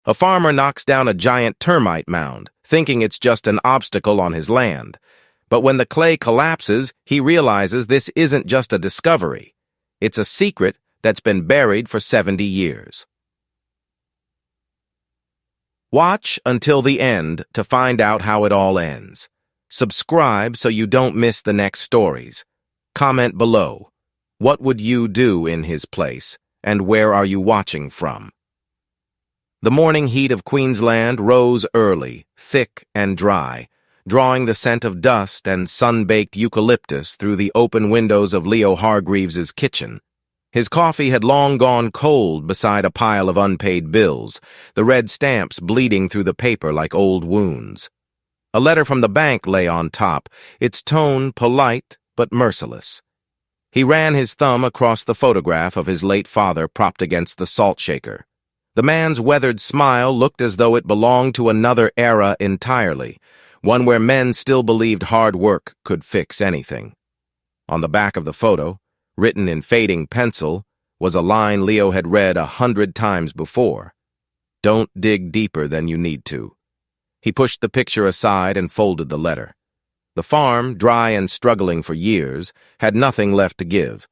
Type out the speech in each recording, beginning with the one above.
A farmer knocks down a giant termite mound, thinking it's just an obstacle on his land. But when the clay collapses, he realizes this isn't just a discovery. It's a secret that's been buried for 70 years. Watch until the end to find out how it all ends. Subscribe so you don't miss the next stories. Comment below. What would you do in his place, and where are you watching from? The morning heat of Queensland rose early, thick and dry, drawing the scent of dust and sun-baked eucalyptus through the open windows of Leo Hargreaves's kitchen. His coffee had long gone cold beside a pile of unpaid bills, the red stamps bleeding through the paper like old wounds. A letter from the bank lay on top, its tone polite but merciless. He ran his thumb across the photograph of his late father propped against the salt shaker. The man's weathered smile looked as though it belonged to another era entirely, one where men still believed hard work could fix anything. On the back of the photo, written in fading pencil, was a line Leo had read 100 times before. "Don't dig deeper than you need to." He pushed the picture aside and folded the letter. The farm, dry and struggling for years, had nothing left to give.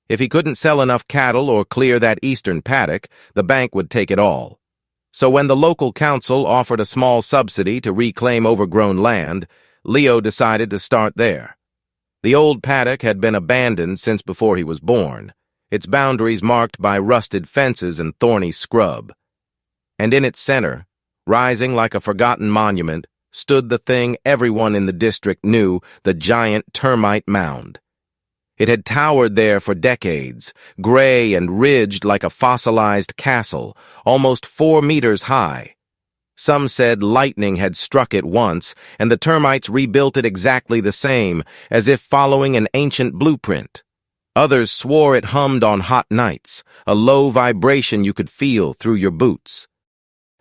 If he couldn't sell enough cattle or clear that eastern paddock, the bank would take it all. So when the local council offered a small subsidy to reclaim overgrown land, Leo decided to start there. The old paddock had been abandoned since before he was born, its boundaries marked by rusted fences and thorny scrub. And in its center, rising like a forgotten monument, stood the thing everyone in the district knew, the giant Termite Mound. It had towered there for decades, gray and ridged like a fossilized castle, almost 4 meters high. Some said lightning had struck it once, and the termites rebuilt it exactly the same, as if following an ancient blueprint. Others swore it hummed on hot nights, a low vibration you could feel through your boots.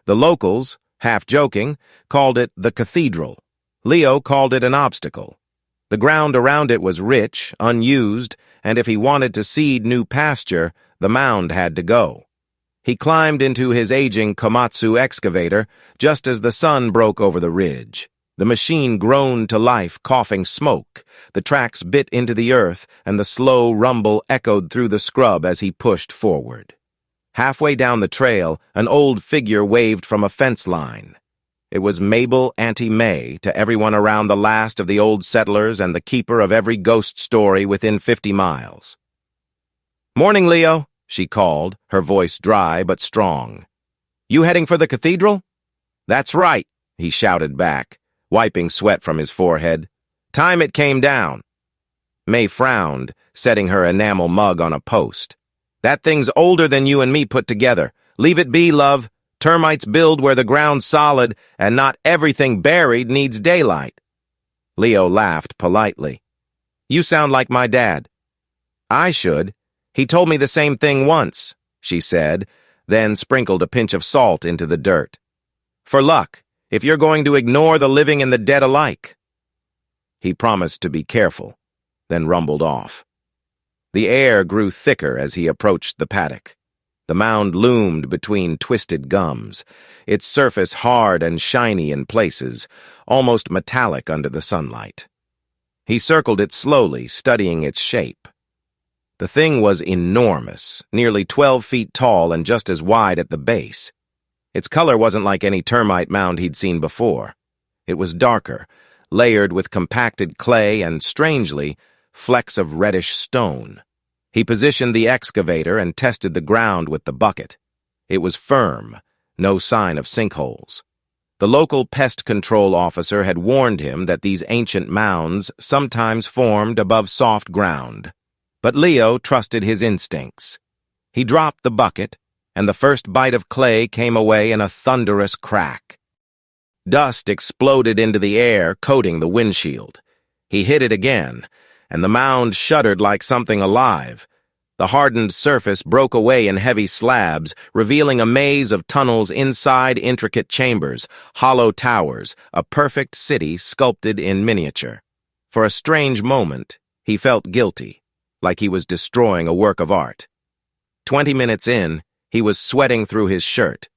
The locals, half joking, called it the cathedral. Leo called it an obstacle. The ground around it was rich, unused, and if he wanted to seed new pasture, the mound had to go. He climbed into his aging Komatsu excavator just as the sun broke over the ridge. The machine groaned to life, coughing smoke. The tracks bit into the earth, and the slow rumble echoed through the scrub as he pushed forward. Halfway down the trail, an old figure waved from a fence line. It was Mabel Auntie May to everyone around, the last of the old settlers and the keeper of every ghost story within 50 miles. "Morning, Leo," she called, her voice dry but strong. "You heading for the cathedral?" "That's right," he shouted back, wiping sweat from his forehead. "Time it came down." May frowned, setting her enamel mug on a post. "That thing's older than you and me put together. Leave it be, love. Termites build where the ground's solid, and not everything buried needs daylight." Leo laughed politely. "You sound like my dad." "I should. He told me the same thing once," she said, then sprinkled a pinch of salt into the dirt. "For luck, if you're going to ignore the living and the dead alike." He promised to be careful, then rumbled off. The air grew thicker as he approached the paddock. The mound loomed between twisted gums, its surface hard and shiny in places, almost metallic under the sunlight. He circled it slowly, studying its shape. The thing was enormous, nearly 12 feet tall and just as wide at the base. Its color wasn't like any termite mound he'd seen before. It was darker, layered with compacted clay and, strangely, flecks of reddish stone. He positioned the excavator and tested the ground with the bucket. It was firm, no sign of sinkholes. The local pest control officer had warned him that these ancient mounds sometimes formed above soft ground. But Leo trusted his instincts. He dropped the bucket, and the first bite of clay came away in a thunderous crack. Dust exploded into the air, coating the windshield. He hit it again, and the mound shuddered like something alive. The hardened surface broke away in heavy slabs, revealing a maze of tunnels inside intricate chambers, hollow towers, a perfect city sculpted in miniature. For a strange moment, he felt guilty, like he was destroying a work of art. 20 minutes in, he was sweating through his shirt.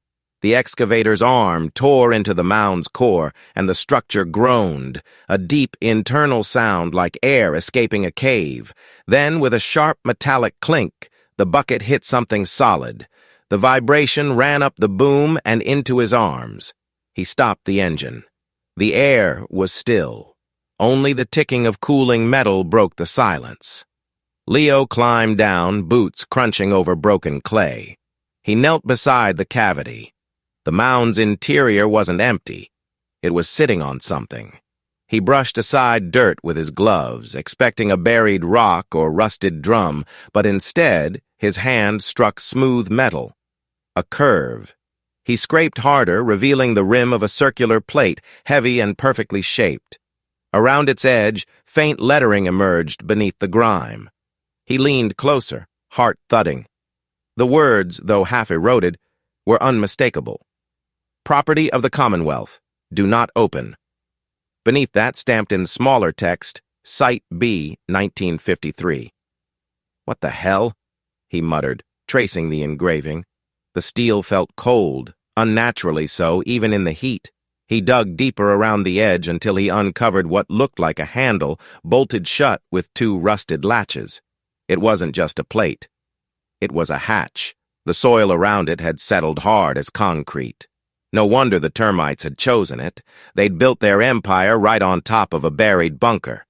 The excavator's arm tore into the mound's core, and the structure groaned, a deep internal sound like air escaping a cave. Then, with a sharp metallic clink, the bucket hit something solid. The vibration ran up the boom and into his arms. He stopped the engine. The air was still. Only the ticking of cooling metal broke the silence. Leo climbed down, boots crunching over broken clay. He knelt beside the cavity. The mound's interior wasn't empty. It was sitting on something. He brushed aside dirt with his gloves, expecting a buried rock or rusted drum, but instead, his hand struck smooth metal. A curve. He scraped harder, revealing the rim of a circular plate, heavy and perfectly shaped. Around its edge, faint lettering emerged beneath the grime. He leaned closer, heart thudding. The words, though half eroded, were unmistakable. Property of the Commonwealth. Do not open. Beneath that, stamped in smaller text, Site B, 1953. What the hell? He muttered, tracing the engraving. The steel felt cold, unnaturally so, even in the heat. He dug deeper around the edge until he uncovered what looked like a handle, bolted shut with two rusted latches. It wasn't just a plate. It was a hatch. The soil around it had settled hard as concrete. No wonder the termites had chosen it. They'd built their empire right on top of a buried bunker.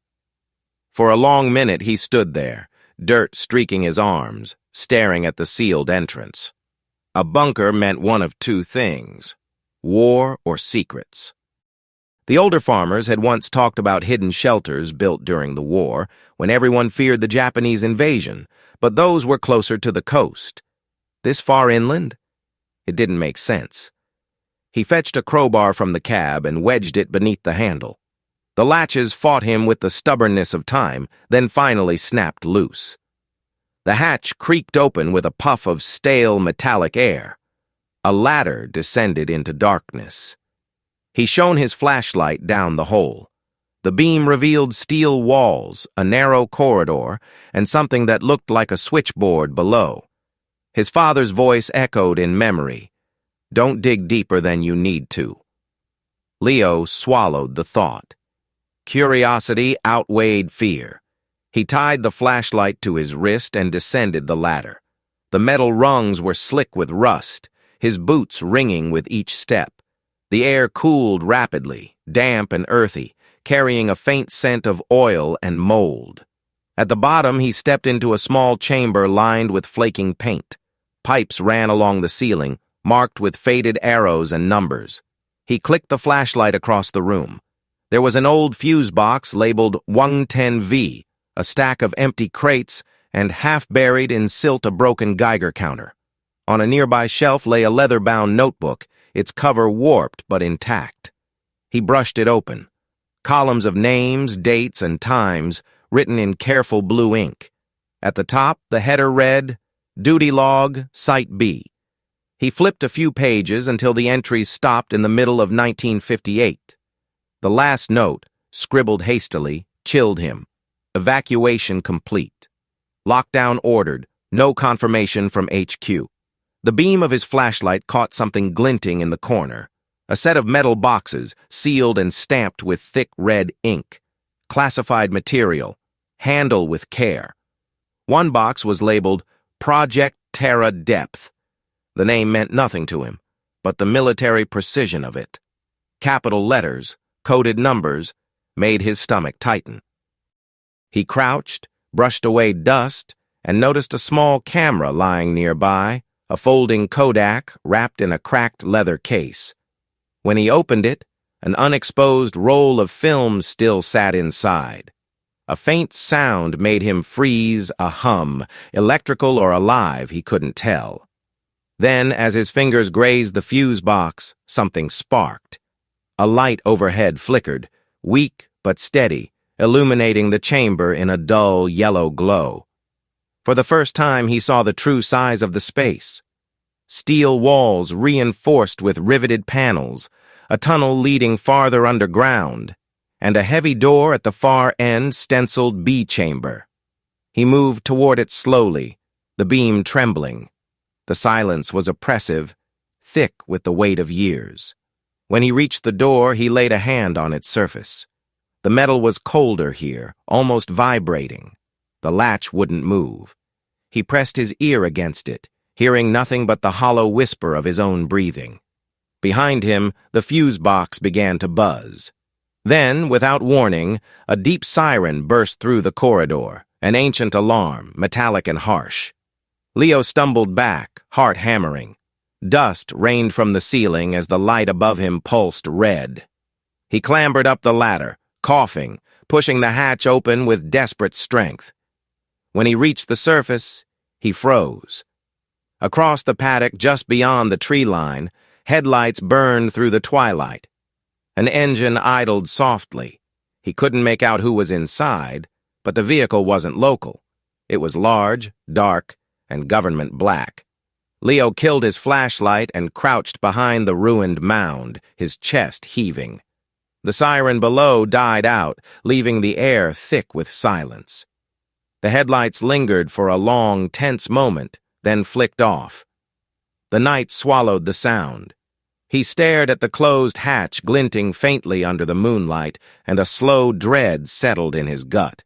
For a long minute he stood there, dirt streaking his arms, staring at the sealed entrance. A bunker meant one of two things: war or secrets. The older farmers had once talked about hidden shelters built during the war, when everyone feared the Japanese invasion, but those were closer to the coast. This far inland? It didn't make sense. He fetched a crowbar from the cab and wedged it beneath the handle. The latches fought him with the stubbornness of time, then finally snapped loose. The hatch creaked open with a puff of stale metallic air. A ladder descended into darkness. He shone his flashlight down the hole. The beam revealed steel walls, a narrow corridor, and something that looked like a switchboard below. His father's voice echoed in memory. Don't dig deeper than you need to. Leo swallowed the thought. Curiosity outweighed fear. He tied the flashlight to his wrist and descended the ladder. The metal rungs were slick with rust, his boots ringing with each step. The air cooled rapidly, damp and earthy, carrying a faint scent of oil and mold. At the bottom, he stepped into a small chamber lined with flaking paint. Pipes ran along the ceiling, marked with faded arrows and numbers. He clicked the flashlight across the room. There was an old fuse box labeled 110V, a stack of empty crates, and half-buried in silt a broken Geiger counter. On a nearby shelf lay a leather-bound notebook, its cover warped but intact. He brushed it open. Columns of names, dates, and times, written in careful blue ink. At the top, the header read, Duty Log, Site B. He flipped a few pages until the entries stopped in the middle of 1958. The last note, scribbled hastily, chilled him. Evacuation complete. Lockdown ordered. No confirmation from HQ. The beam of his flashlight caught something glinting in the corner. A set of metal boxes, sealed and stamped with thick red ink. Classified material. Handle with care. One box was labeled Project Terra Depth. The name meant nothing to him, but the military precision of it. Capital letters, coded numbers, made his stomach tighten. He crouched, brushed away dust, and noticed a small camera lying nearby, a folding Kodak wrapped in a cracked leather case. When he opened it, an unexposed roll of film still sat inside. A faint sound made him freeze, a hum, electrical or alive, he couldn't tell. Then, as his fingers grazed the fuse box, something sparked. A light overhead flickered, weak but steady, illuminating the chamber in a dull yellow glow. For the first time, he saw the true size of the space. Steel walls reinforced with riveted panels, a tunnel leading farther underground, and a heavy door at the far end stenciled B chamber. He moved toward it slowly, the beam trembling. The silence was oppressive, thick with the weight of years. When he reached the door, he laid a hand on its surface. The metal was colder here, almost vibrating. The latch wouldn't move. He pressed his ear against it, hearing nothing but the hollow whisper of his own breathing. Behind him, the fuse box began to buzz. Then, without warning, a deep siren burst through the corridor, an ancient alarm, metallic and harsh. Leo stumbled back, heart hammering. Dust rained from the ceiling as the light above him pulsed red. He clambered up the ladder, coughing, pushing the hatch open with desperate strength. When he reached the surface, he froze. Across the paddock just beyond the tree line, headlights burned through the twilight. An engine idled softly. He couldn't make out who was inside, but the vehicle wasn't local. It was large, dark, and government black. Leo killed his flashlight and crouched behind the ruined mound, his chest heaving. The siren below died out, leaving the air thick with silence. The headlights lingered for a long, tense moment, then flicked off. The night swallowed the sound. He stared at the closed hatch glinting faintly under the moonlight, and a slow dread settled in his gut.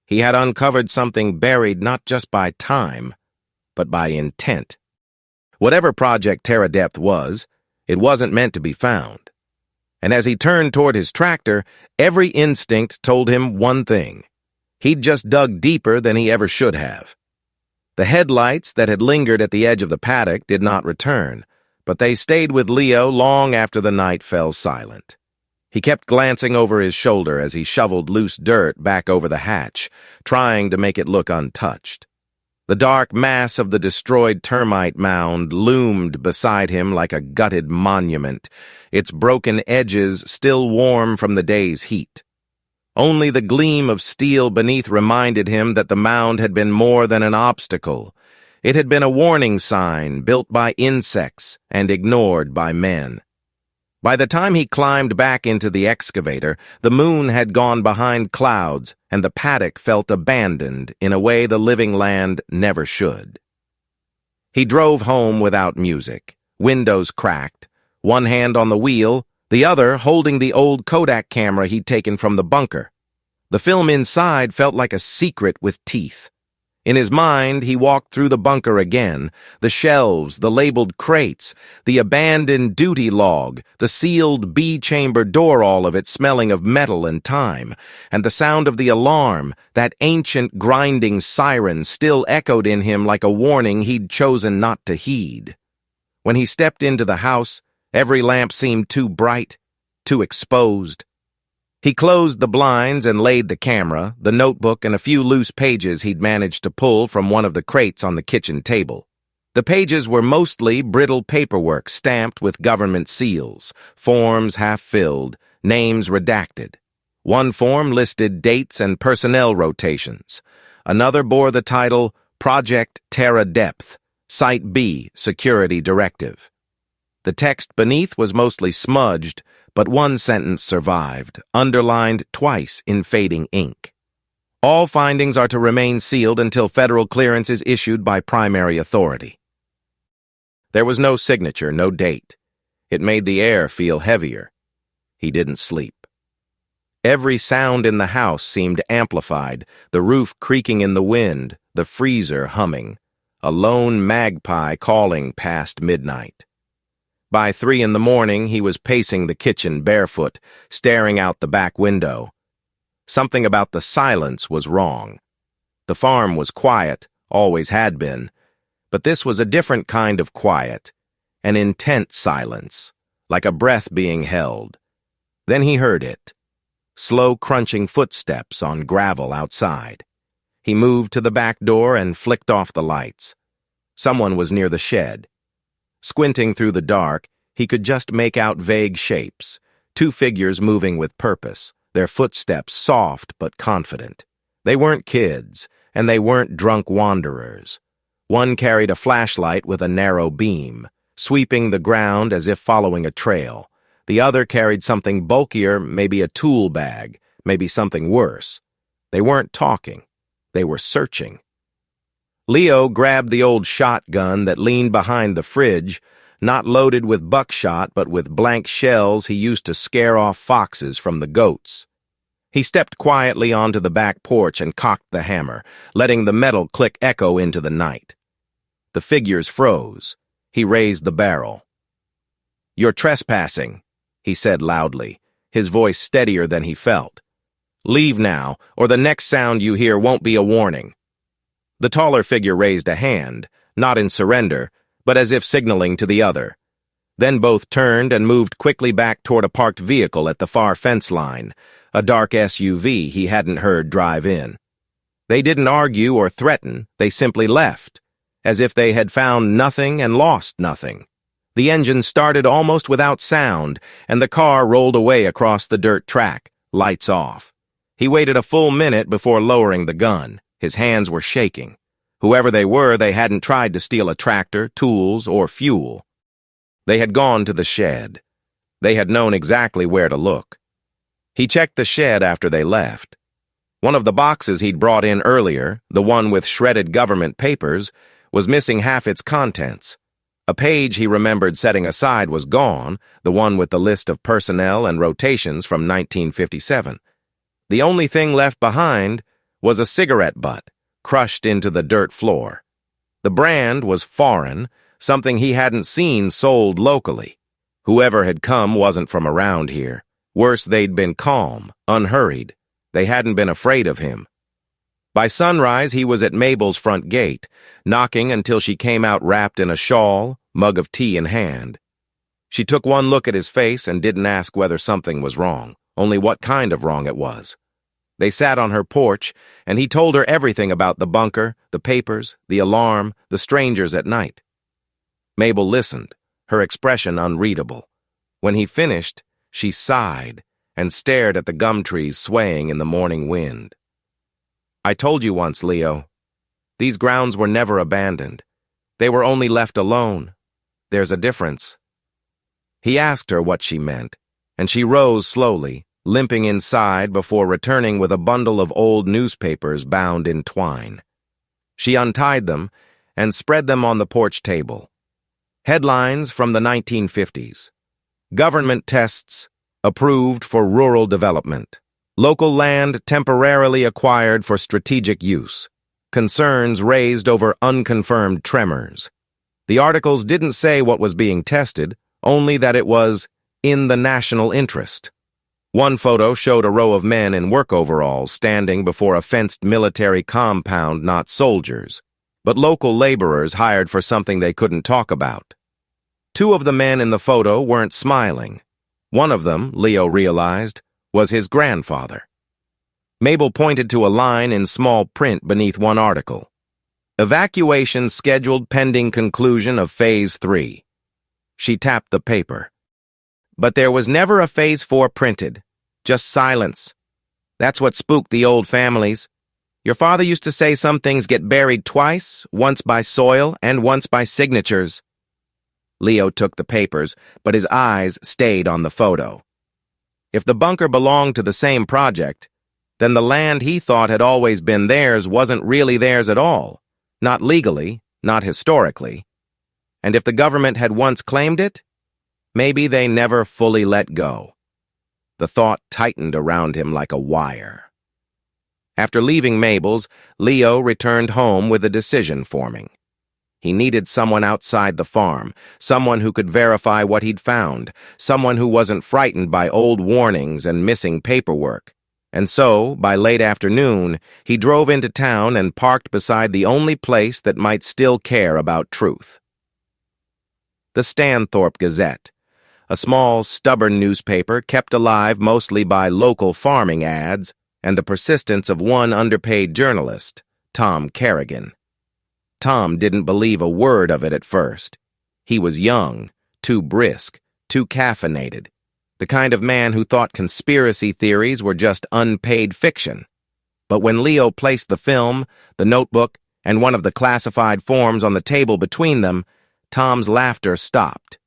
He had uncovered something buried not just by time, but by intent. Whatever Project Terra Depth was, it wasn't meant to be found. And as he turned toward his tractor, every instinct told him one thing. He'd just dug deeper than he ever should have. The headlights that had lingered at the edge of the paddock did not return, but they stayed with Leo long after the night fell silent. He kept glancing over his shoulder as he shoveled loose dirt back over the hatch, trying to make it look untouched. The dark mass of the destroyed termite mound loomed beside him like a gutted monument, its broken edges still warm from the day's heat. Only the gleam of steel beneath reminded him that the mound had been more than an obstacle. It had been a warning sign built by insects and ignored by men. By the time he climbed back into the excavator, the moon had gone behind clouds, and the paddock felt abandoned in a way the living land never should. He drove home without music, windows cracked, one hand on the wheel, the other holding the old Kodak camera he'd taken from the bunker. The film inside felt like a secret with teeth. In his mind, he walked through the bunker again, the shelves, the labeled crates, the abandoned duty log, the sealed B-chamber door, all of it smelling of metal and time, and the sound of the alarm, that ancient grinding siren, still echoed in him like a warning he'd chosen not to heed. When he stepped into the house, every lamp seemed too bright, too exposed. He closed the blinds and laid the camera, the notebook, and a few loose pages he'd managed to pull from one of the crates on the kitchen table. The pages were mostly brittle paperwork stamped with government seals, forms half-filled, names redacted. One form listed dates and personnel rotations. Another bore the title Project Terra Depth, Site B, Security Directive. The text beneath was mostly smudged, but one sentence survived, underlined twice in fading ink. All findings are to remain sealed until federal clearance is issued by primary authority. There was no signature, no date. It made the air feel heavier. He didn't sleep. Every sound in the house seemed amplified, the roof creaking in the wind, the freezer humming, a lone magpie calling past midnight. By 3 a.m, he was pacing the kitchen barefoot, staring out the back window. Something about the silence was wrong. The farm was quiet, always had been, but this was a different kind of quiet, an intense silence, like a breath being held. Then he heard it, slow crunching footsteps on gravel outside. He moved to the back door and flicked off the lights. Someone was near the shed. Squinting through the dark, he could just make out vague shapes, 2 figures moving with purpose, their footsteps soft but confident. They weren't kids, and they weren't drunk wanderers. One carried a flashlight with a narrow beam, sweeping the ground as if following a trail. The other carried something bulkier, maybe a tool bag, maybe something worse. They weren't talking. They were searching. Leo grabbed the old shotgun that leaned behind the fridge, not loaded with buckshot but with blank shells he used to scare off foxes from the goats. He stepped quietly onto the back porch and cocked the hammer, letting the metal click echo into the night. The figures froze. He raised the barrel. "You're trespassing," he said loudly, his voice steadier than he felt. "Leave now, or the next sound you hear won't be a warning." The taller figure raised a hand, not in surrender, but as if signaling to the other. Then both turned and moved quickly back toward a parked vehicle at the far fence line, a dark SUV he hadn't heard drive in. They didn't argue or threaten, they simply left, as if they had found nothing and lost nothing. The engine started almost without sound, and the car rolled away across the dirt track, lights off. He waited a full minute before lowering the gun. His hands were shaking. Whoever they were, they hadn't tried to steal a tractor, tools, or fuel. They had gone to the shed. They had known exactly where to look. He checked the shed after they left. One of the boxes he'd brought in earlier, the one with shredded government papers, was missing half its contents. A page he remembered setting aside was gone, the one with the list of personnel and rotations from 1957. The only thing left behind was a cigarette butt, crushed into the dirt floor. The brand was foreign, something he hadn't seen sold locally. Whoever had come wasn't from around here. Worse, they'd been calm, unhurried. They hadn't been afraid of him. By sunrise, he was at Mabel's front gate, knocking until she came out wrapped in a shawl, mug of tea in hand. She took one look at his face and didn't ask whether something was wrong, only what kind of wrong it was. They sat on her porch, and he told her everything about the bunker, the papers, the alarm, the strangers at night. Mabel listened, her expression unreadable. When he finished, she sighed and stared at the gum trees swaying in the morning wind. "I told you once, Leo. These grounds were never abandoned. They were only left alone. There's a difference." He asked her what she meant, and she rose slowly, limping inside before returning with a bundle of old newspapers bound in twine. She untied them and spread them on the porch table. Headlines from the 1950s. Government tests approved for rural development. Local land temporarily acquired for strategic use. Concerns raised over unconfirmed tremors. The articles didn't say what was being tested, only that it was in the national interest. One photo showed a row of men in work overalls standing before a fenced military compound, not soldiers, but local laborers hired for something they couldn't talk about. Two of the men in the photo weren't smiling. One of them, Leo realized, was his grandfather. Mabel pointed to a line in small print beneath one article. "Evacuation scheduled pending conclusion of Phase 3. She tapped the paper. "But there was never a Phase 4 printed. Just silence. That's what spooked the old families. Your father used to say some things get buried twice, once by soil and once by signatures." Leo took the papers, but his eyes stayed on the photo. If the bunker belonged to the same project, then the land he thought had always been theirs wasn't really theirs at all. Not legally, not historically. And if the government had once claimed it, maybe they never fully let go. The thought tightened around him like a wire. After leaving Mabel's, Leo returned home with a decision forming. He needed someone outside the farm, someone who could verify what he'd found, someone who wasn't frightened by old warnings and missing paperwork. And so, by late afternoon, he drove into town and parked beside the only place that might still care about truth. The Stanthorpe Gazette, a small, stubborn newspaper kept alive mostly by local farming ads and the persistence of one underpaid journalist, Tom Kerrigan. Tom didn't believe a word of it at first. He was young, too brisk, too caffeinated, the kind of man who thought conspiracy theories were just unpaid fiction. But when Leo placed the film, the notebook, and one of the classified forms on the table between them, Tom's laughter stopped.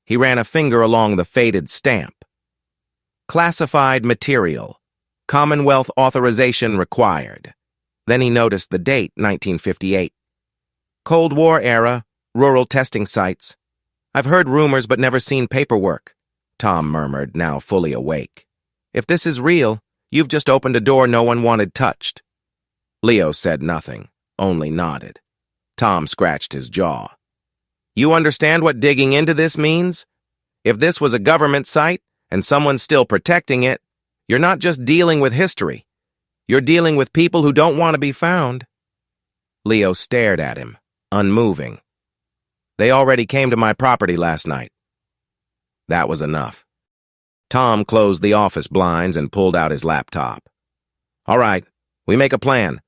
He ran a finger along the faded stamp. Classified material. Commonwealth authorization required. Then he noticed the date, 1958. Cold War era, rural testing sites. I've heard rumors but never seen paperwork, Tom murmured, now fully awake. If this is real, you've just opened a door no one wanted touched. Leo said nothing, only nodded. Tom scratched his jaw. You understand what digging into this means? If this was a government site and someone's still protecting it, you're not just dealing with history. You're dealing with people who don't want to be found. Leo stared at him, unmoving. They already came to my property last night. That was enough. Tom closed the office blinds and pulled out his laptop. All right, we make a plan.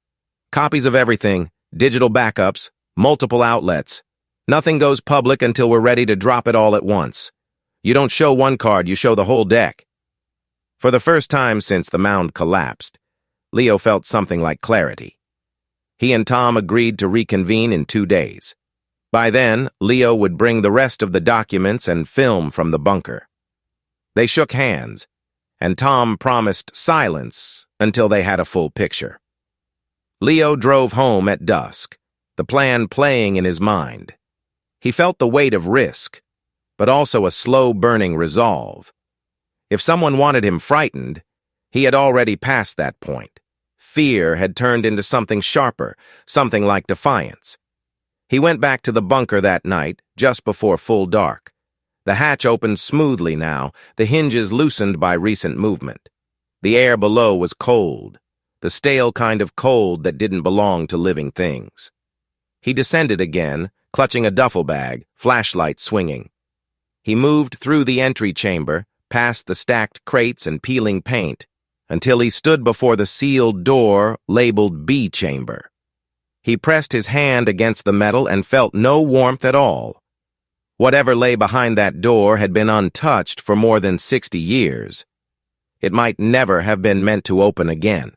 Copies of everything, digital backups, multiple outlets. Nothing goes public until we're ready to drop it all at once. You don't show one card, you show the whole deck. For the first time since the mound collapsed, Leo felt something like clarity. He and Tom agreed to reconvene in 2 days. By then, Leo would bring the rest of the documents and film from the bunker. They shook hands, and Tom promised silence until they had a full picture. Leo drove home at dusk, the plan playing in his mind. He felt the weight of risk, but also a slow-burning resolve. If someone wanted him frightened, he had already passed that point. Fear had turned into something sharper, something like defiance. He went back to the bunker that night, just before full dark. The hatch opened smoothly now, the hinges loosened by recent movement. The air below was cold, the stale kind of cold that didn't belong to living things. He descended again, clutching a duffel bag, flashlight swinging. He moved through the entry chamber, past the stacked crates and peeling paint, until he stood before the sealed door labeled B chamber. He pressed his hand against the metal and felt no warmth at all. Whatever lay behind that door had been untouched for more than 60 years. It might never have been meant to open again.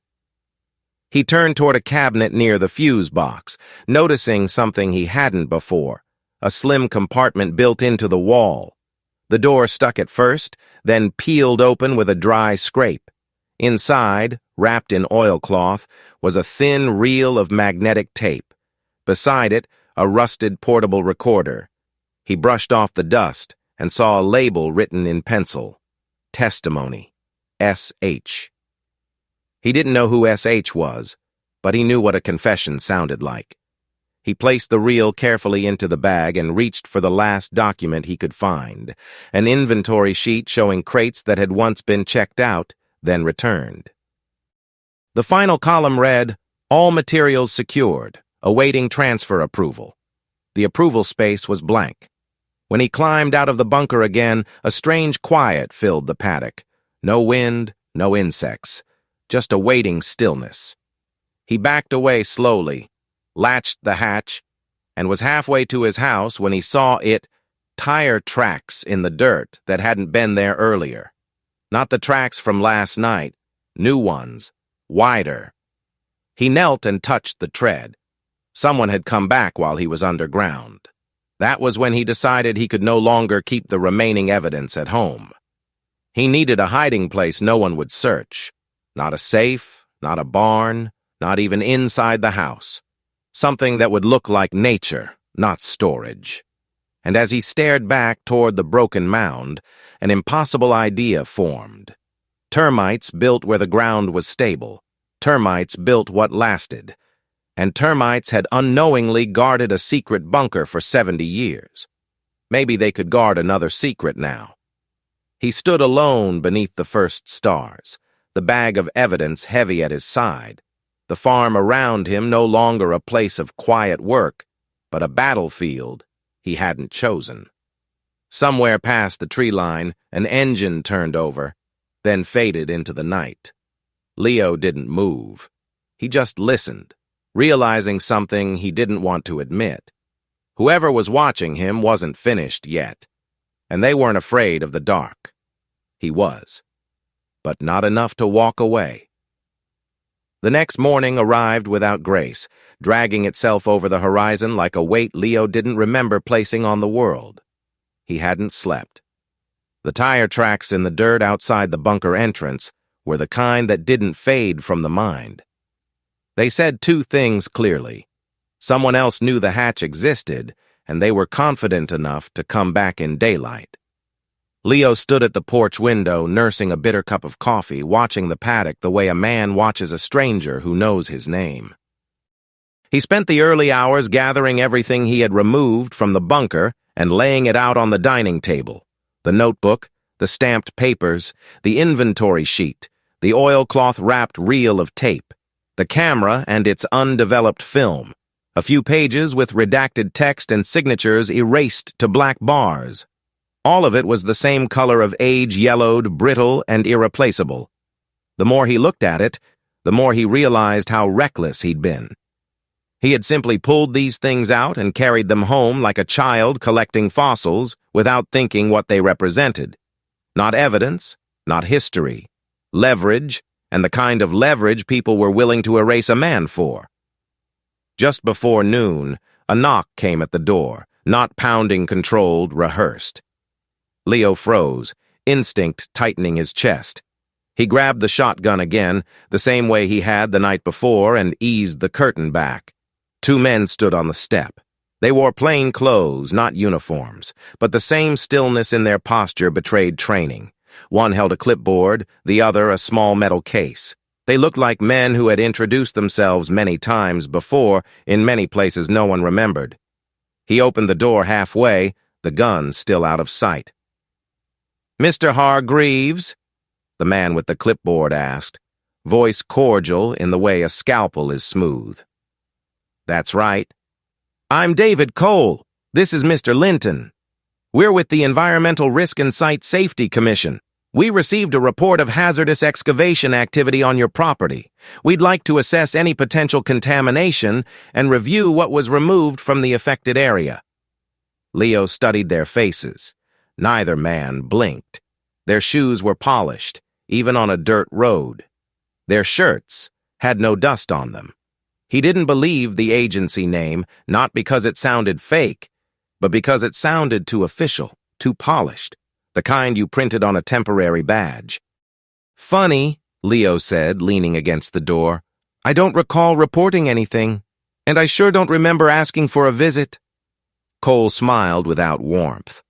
He turned toward a cabinet near the fuse box, noticing something he hadn't before, a slim compartment built into the wall. The door stuck at first, then peeled open with a dry scrape. Inside, wrapped in oilcloth, was a thin reel of magnetic tape. Beside it, a rusted portable recorder. He brushed off the dust and saw a label written in pencil. Testimony. S.H. He didn't know who S.H. was, but he knew what a confession sounded like. He placed the reel carefully into the bag and reached for the last document he could find, an inventory sheet showing crates that had once been checked out, then returned. The final column read, "All materials secured, awaiting transfer approval." The approval space was blank. When he climbed out of the bunker again, a strange quiet filled the paddock. No wind, no insects, just a waiting stillness. He backed away slowly, latched the hatch, and was halfway to his house when he saw tire tracks in the dirt that hadn't been there earlier. Not the tracks from last night, new ones, wider. He knelt and touched the tread. Someone had come back while he was underground. That was when he decided he could no longer keep the remaining evidence at home. He needed a hiding place no one would search. Not a safe, not a barn, not even inside the house. Something that would look like nature, not storage. And as he stared back toward the broken mound, an impossible idea formed. Termites built where the ground was stable. Termites built what lasted. And termites had unknowingly guarded a secret bunker for 70 years. Maybe they could guard another secret now. He stood alone beneath the first stars, the bag of evidence heavy at his side. The farm around him no longer a place of quiet work, but a battlefield he hadn't chosen. Somewhere past the tree line, an engine turned over, then faded into the night. Leo didn't move. He just listened, realizing something he didn't want to admit. Whoever was watching him wasn't finished yet, and they weren't afraid of the dark. He was, but not enough to walk away. The next morning arrived without grace, dragging itself over the horizon like a weight Leo didn't remember placing on the world. He hadn't slept. The tire tracks in the dirt outside the bunker entrance were the kind that didn't fade from the mind. They said two things clearly. Someone else knew the hatch existed, and they were confident enough to come back in daylight. Leo stood at the porch window, nursing a bitter cup of coffee, watching the paddock the way a man watches a stranger who knows his name. He spent the early hours gathering everything he had removed from the bunker and laying it out on the dining table: the notebook, the stamped papers, the inventory sheet, the oilcloth-wrapped reel of tape, the camera and its undeveloped film, a few pages with redacted text and signatures erased to black bars. All of it was the same color of age-yellowed, brittle, and irreplaceable. The more he looked at it, the more he realized how reckless he'd been. He had simply pulled these things out and carried them home like a child collecting fossils without thinking what they represented. Not evidence, not history. Leverage, and the kind of leverage people were willing to erase a man for. Just before noon, a knock came at the door, not pounding, controlled, rehearsed. Leo froze, instinct tightening his chest. He grabbed the shotgun again, the same way he had the night before, and eased the curtain back. Two men stood on the step. They wore plain clothes, not uniforms, but the same stillness in their posture betrayed training. One held a clipboard, the other a small metal case. They looked like men who had introduced themselves many times before, in many places no one remembered. He opened the door halfway, the gun still out of sight. "Mr. Hargreaves?" the man with the clipboard asked, voice cordial in the way a scalpel is smooth. "That's right." "I'm David Cole. This is Mr. Linton. We're with the Environmental Risk and Site Safety Commission. We received a report of hazardous excavation activity on your property. We'd like to assess any potential contamination and review what was removed from the affected area." Leo studied their faces. Neither man blinked. Their shoes were polished, even on a dirt road. Their shirts had no dust on them. He didn't believe the agency name, not because it sounded fake, but because it sounded too official, too polished, the kind you printed on a temporary badge. "Funny," Leo said, leaning against the door. "I don't recall reporting anything, and I sure don't remember asking for a visit." Cole smiled without warmth.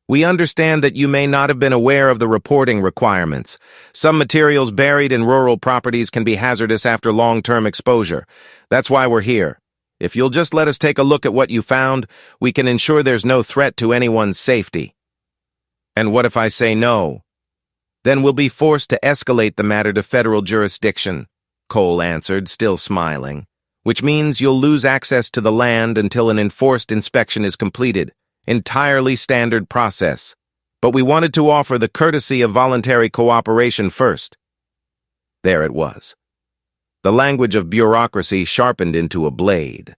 "We understand that you may not have been aware of the reporting requirements. Some materials buried in rural properties can be hazardous after long-term exposure. That's why we're here. If you'll just let us take a look at what you found, we can ensure there's no threat to anyone's safety." "And what if I say no?" "Then we'll be forced to escalate the matter to federal jurisdiction," Cole answered, still smiling, "which means you'll lose access to the land until an enforced inspection is completed. Entirely standard process. But we wanted to offer the courtesy of voluntary cooperation first." There it was. The language of bureaucracy sharpened into a blade.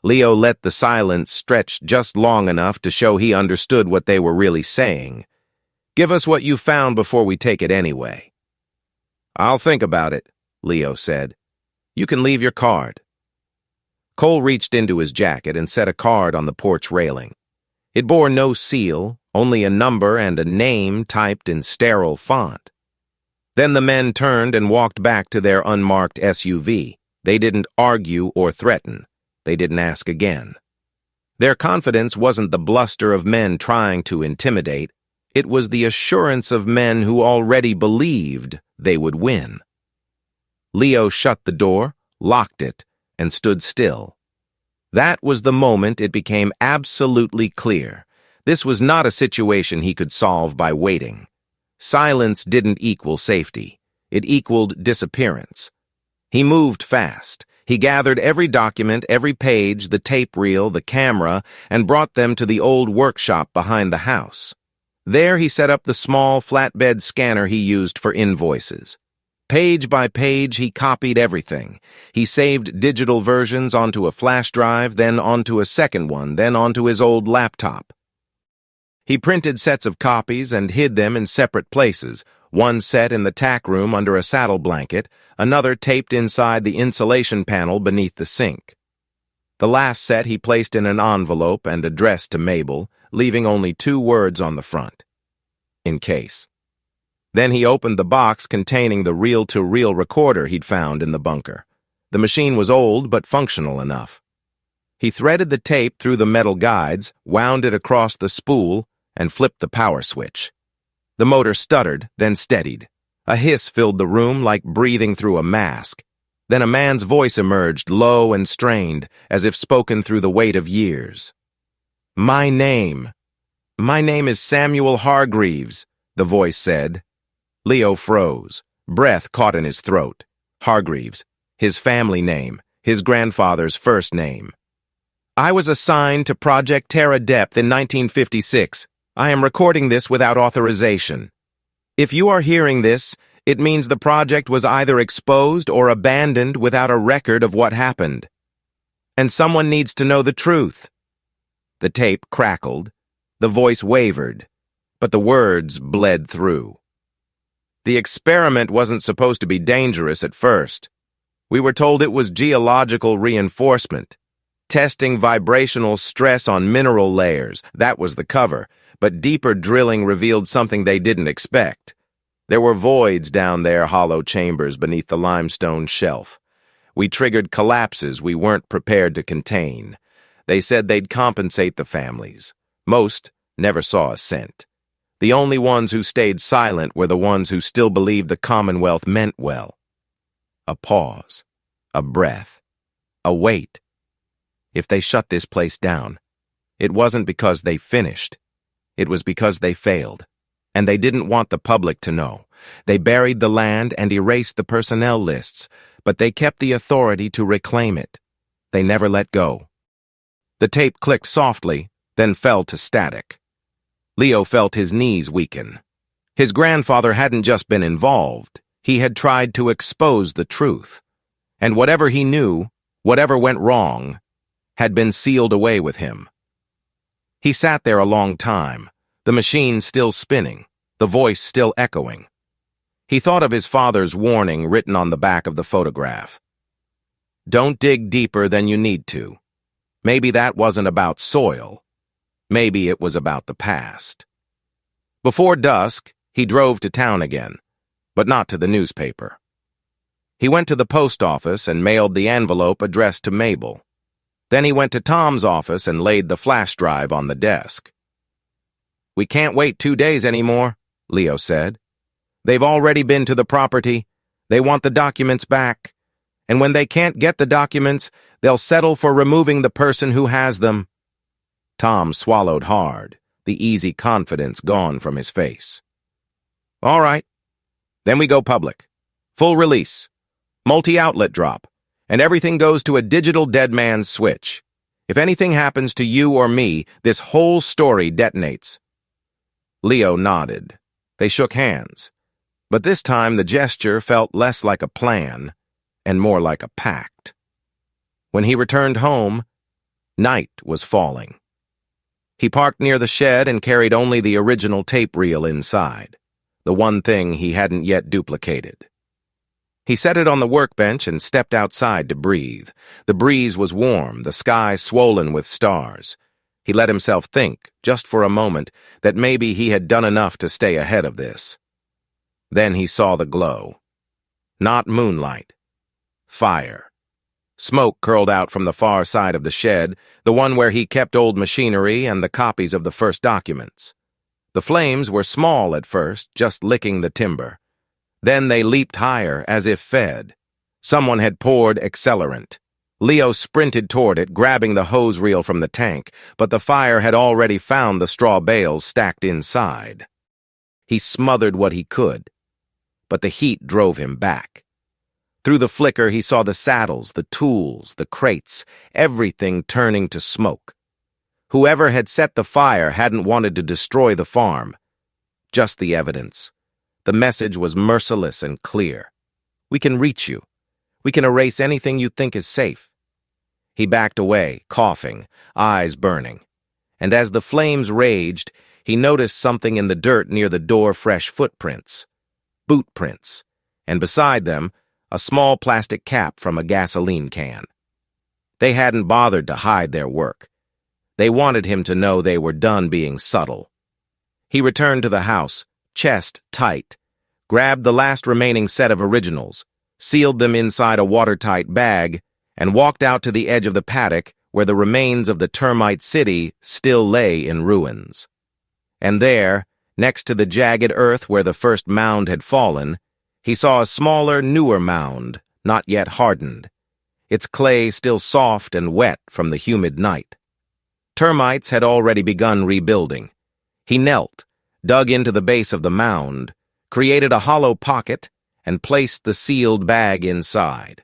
Leo let the silence stretch just long enough to show he understood what they were really saying. "Give us what you found before we take it anyway." "I'll think about it," Leo said. "You can leave your card." Cole reached into his jacket and set a card on the porch railing. It bore no seal, only a number and a name typed in sterile font. Then the men turned and walked back to their unmarked SUV. They didn't argue or threaten. They didn't ask again. Their confidence wasn't the bluster of men trying to intimidate. It was the assurance of men who already believed they would win. Leo shut the door, locked it, and stood still. That was the moment it became absolutely clear. This was not a situation he could solve by waiting. Silence didn't equal safety. It equaled disappearance. He moved fast. He gathered every document, every page, the tape reel, the camera, and brought them to the old workshop behind the house. There he set up the small flatbed scanner he used for invoices. Page by page, he copied everything. He saved digital versions onto a flash drive, then onto a second one, then onto his old laptop. He printed sets of copies and hid them in separate places, one set in the tack room under a saddle blanket, another taped inside the insulation panel beneath the sink. The last set he placed in an envelope and addressed to Mabel, leaving only 2 words on the front. In case. Then he opened the box containing the reel-to-reel recorder he'd found in the bunker. The machine was old but functional enough. He threaded the tape through the metal guides, wound it across the spool, and flipped the power switch. The motor stuttered, then steadied. A hiss filled the room like breathing through a mask. Then a man's voice emerged, low and strained, as if spoken through the weight of years. My name is Samuel Hargreaves, the voice said. Leo froze. Breath caught in his throat. Hargreaves, his family name, his grandfather's first name. I was assigned to Project Terra Depth in 1956. I am recording this without authorization. If you are hearing this, it means the project was either exposed or abandoned without a record of what happened. And someone needs to know the truth. The tape crackled. The voice wavered, but the words bled through. The experiment wasn't supposed to be dangerous at first. We were told it was geological reinforcement. Testing vibrational stress on mineral layers, that was the cover, but deeper drilling revealed something they didn't expect. There were voids down there, hollow chambers beneath the limestone shelf. We triggered collapses we weren't prepared to contain. They said they'd compensate the families. Most never saw a cent. The only ones who stayed silent were the ones who still believed the Commonwealth meant well. A pause, a breath, a wait. If they shut this place down, it wasn't because they finished. It was because they failed, and they didn't want the public to know. They buried the land and erased the personnel lists, but they kept the authority to reclaim it. They never let go. The tape clicked softly, then fell to static. Leo felt his knees weaken. His grandfather hadn't just been involved. He had tried to expose the truth. And whatever he knew, whatever went wrong, had been sealed away with him. He sat there a long time, the machine still spinning, the voice still echoing. He thought of his father's warning written on the back of the photograph. Don't dig deeper than you need to. Maybe that wasn't about soil. Maybe it was about the past. Before dusk, he drove to town again, but not to the newspaper. He went to the post office and mailed the envelope addressed to Mabel. Then he went to Tom's office and laid the flash drive on the desk. We can't wait 2 days anymore, Leo said. They've already been to the property. They want the documents back. And when they can't get the documents, they'll settle for removing the person who has them. Tom swallowed hard, the easy confidence gone from his face. All right. Then we go public. Full release. Multi-outlet drop. And everything goes to a digital dead man's switch. If anything happens to you or me, this whole story detonates. Leo nodded. They shook hands. But this time the gesture felt less like a plan and more like a pact. When he returned home, night was falling. He parked near the shed and carried only the original tape reel inside, the one thing he hadn't yet duplicated. He set it on the workbench and stepped outside to breathe. The breeze was warm, the sky swollen with stars. He let himself think, just for a moment, that maybe he had done enough to stay ahead of this. Then he saw the glow. Not moonlight. Fire. Smoke curled out from the far side of the shed, the one where he kept old machinery and the copies of the first documents. The flames were small at first, just licking the timber. Then they leaped higher, as if fed. Someone had poured accelerant. Leo sprinted toward it, grabbing the hose reel from the tank, but the fire had already found the straw bales stacked inside. He smothered what he could, but the heat drove him back. Through the flicker, he saw the saddles, the tools, the crates, everything turning to smoke. Whoever had set the fire hadn't wanted to destroy the farm. Just the evidence. The message was merciless and clear. We can reach you. We can erase anything you think is safe. He backed away, coughing, eyes burning. And as the flames raged, he noticed something in the dirt near the door, fresh footprints. Boot prints. And beside them, a small plastic cap from a gasoline can. They hadn't bothered to hide their work. They wanted him to know they were done being subtle. He returned to the house, chest tight, grabbed the last remaining set of originals, sealed them inside a watertight bag, and walked out to the edge of the paddock where the remains of the termite city still lay in ruins. And there, next to the jagged earth where the first mound had fallen, he saw a smaller, newer mound, not yet hardened, its clay still soft and wet from the humid night. Termites had already begun rebuilding. He knelt, dug into the base of the mound, created a hollow pocket, and placed the sealed bag inside.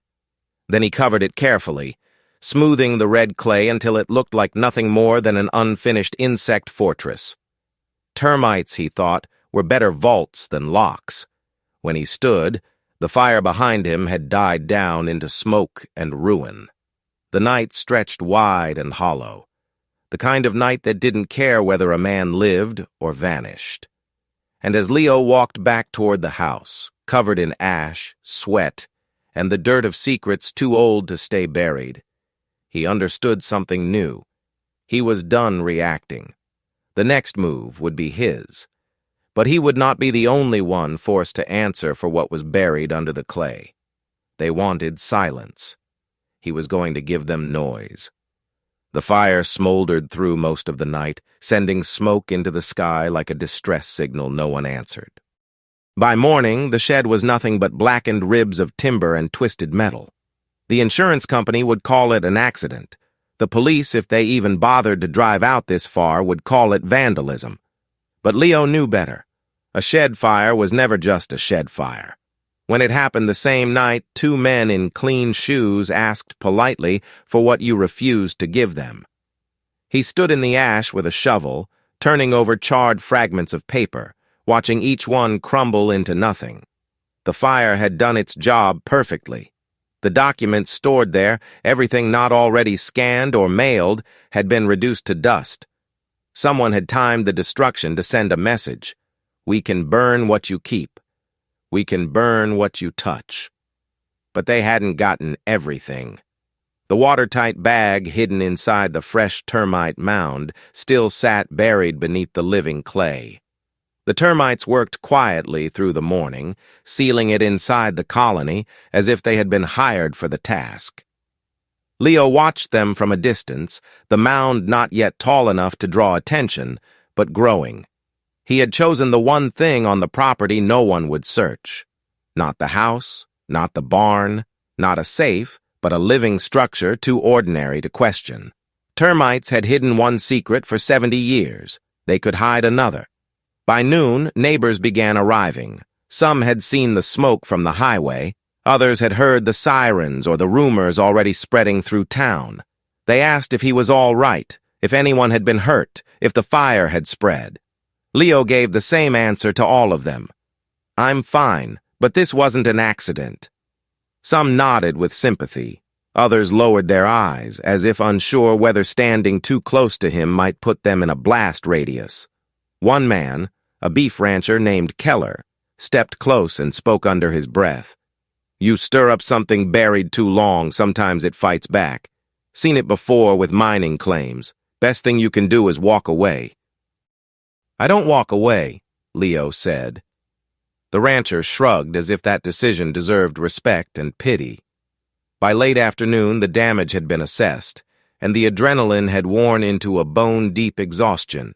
Then he covered it carefully, smoothing the red clay until it looked like nothing more than an unfinished insect fortress. Termites, he thought, were better vaults than locks. When he stood, the fire behind him had died down into smoke and ruin. The night stretched wide and hollow, the kind of night that didn't care whether a man lived or vanished. And as Leo walked back toward the house, covered in ash, sweat, and the dirt of secrets too old to stay buried, he understood something new. He was done reacting. The next move would be his. But he would not be the only one forced to answer for what was buried under the clay. They wanted silence. He was going to give them noise. The fire smoldered through most of the night, sending smoke into the sky like a distress signal no one answered. By morning, the shed was nothing but blackened ribs of timber and twisted metal. The insurance company would call it an accident. The police, if they even bothered to drive out this far, would call it vandalism. But Leo knew better. A shed fire was never just a shed fire. When it happened the same night, two men in clean shoes asked politely for what you refused to give them. He stood in the ash with a shovel, turning over charred fragments of paper, watching each one crumble into nothing. The fire had done its job perfectly. The documents stored there, everything not already scanned or mailed, had been reduced to dust. Someone had timed the destruction to send a message. We can burn what you keep. We can burn what you touch. But they hadn't gotten everything. The watertight bag hidden inside the fresh termite mound still sat buried beneath the living clay. The termites worked quietly through the morning, sealing it inside the colony as if they had been hired for the task. Leo watched them from a distance, the mound not yet tall enough to draw attention, but growing. He had chosen the one thing on the property no one would search. Not the house, not the barn, not a safe, but a living structure too ordinary to question. Termites had hidden one secret for 70 years. They could hide another. By noon, neighbors began arriving. Some had seen the smoke from the highway. Others had heard the sirens or the rumors already spreading through town. They asked if he was all right, if anyone had been hurt, if the fire had spread. Leo gave the same answer to all of them. I'm fine, but this wasn't an accident. Some nodded with sympathy. Others lowered their eyes, as if unsure whether standing too close to him might put them in a blast radius. One man, a beef rancher named Keller, stepped close and spoke under his breath. You stir up something buried too long, sometimes it fights back. Seen it before with mining claims. Best thing you can do is walk away. I don't walk away, Leo said. The rancher shrugged as if that decision deserved respect and pity. By late afternoon, the damage had been assessed, and the adrenaline had worn into a bone-deep exhaustion.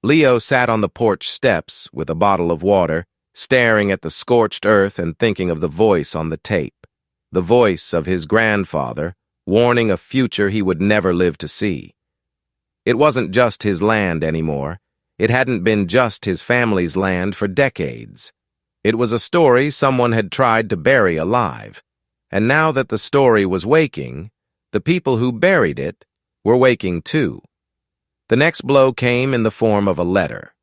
Leo sat on the porch steps with a bottle of water, staring at the scorched earth and thinking of the voice on the tape, the voice of his grandfather, warning a future he would never live to see. It wasn't just his land anymore. It hadn't been just his family's land for decades. It was a story someone had tried to bury alive. And now that the story was waking, the people who buried it were waking too. The next blow came in the form of a letter.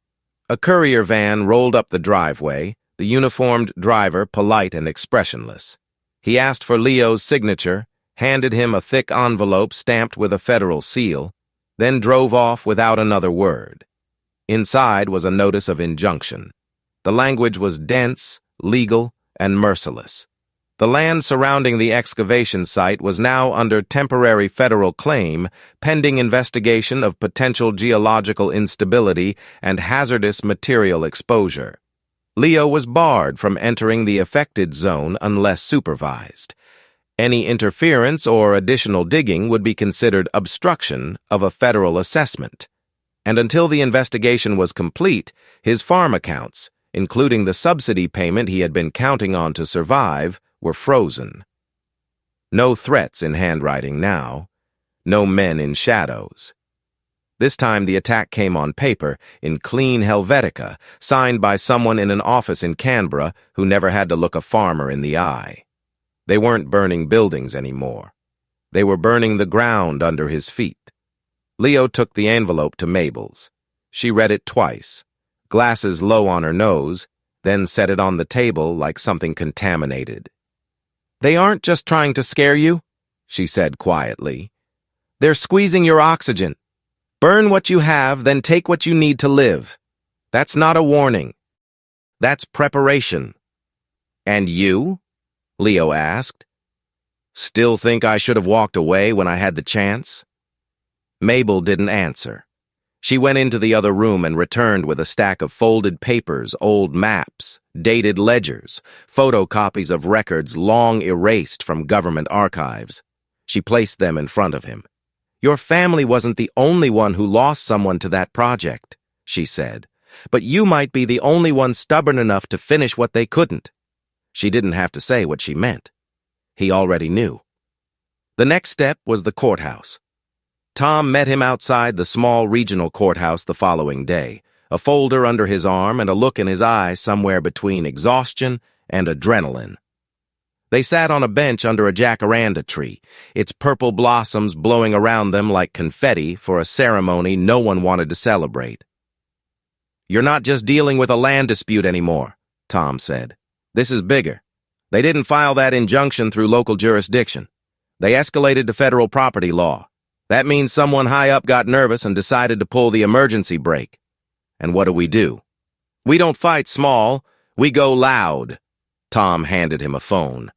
A courier van rolled up the driveway, the uniformed driver polite and expressionless. He asked for Leo's signature, handed him a thick envelope stamped with a federal seal, then drove off without another word. Inside was a notice of injunction. The language was dense, legal, and merciless. The land surrounding the excavation site was now under temporary federal claim, pending investigation of potential geological instability and hazardous material exposure. Leo was barred from entering the affected zone unless supervised. Any interference or additional digging would be considered obstruction of a federal assessment. And until the investigation was complete, his farm accounts, including the subsidy payment he had been counting on to survive, were frozen. No threats in handwriting now. No men in shadows. This time the attack came on paper, in clean Helvetica, signed by someone in an office in Canberra who never had to look a farmer in the eye. They weren't burning buildings anymore. They were burning the ground under his feet. Leo took the envelope to Mabel's. She read it twice, glasses low on her nose, then set it on the table like something contaminated. "They aren't just trying to scare you," she said quietly. "They're squeezing your oxygen. Burn what you have, then take what you need to live. That's not a warning. That's preparation." "And you?" Leo asked. "Still think I should have walked away when I had the chance?" Mabel didn't answer. She went into the other room and returned with a stack of folded papers, old maps, dated ledgers, photocopies of records long erased from government archives. She placed them in front of him. "Your family wasn't the only one who lost someone to that project," she said, "but you might be the only one stubborn enough to finish what they couldn't." She didn't have to say what she meant. He already knew. The next step was the courthouse. Tom met him outside the small regional courthouse the following day, a folder under his arm and a look in his eyes somewhere between exhaustion and adrenaline. They sat on a bench under a jacaranda tree, its purple blossoms blowing around them like confetti for a ceremony no one wanted to celebrate. "You're not just dealing with a land dispute anymore," Tom said. "This is bigger. They didn't file that injunction through local jurisdiction. They escalated to federal property law. That means someone high up got nervous and decided to pull the emergency brake. And what do? We don't fight small, we go loud." Tom handed him a phone.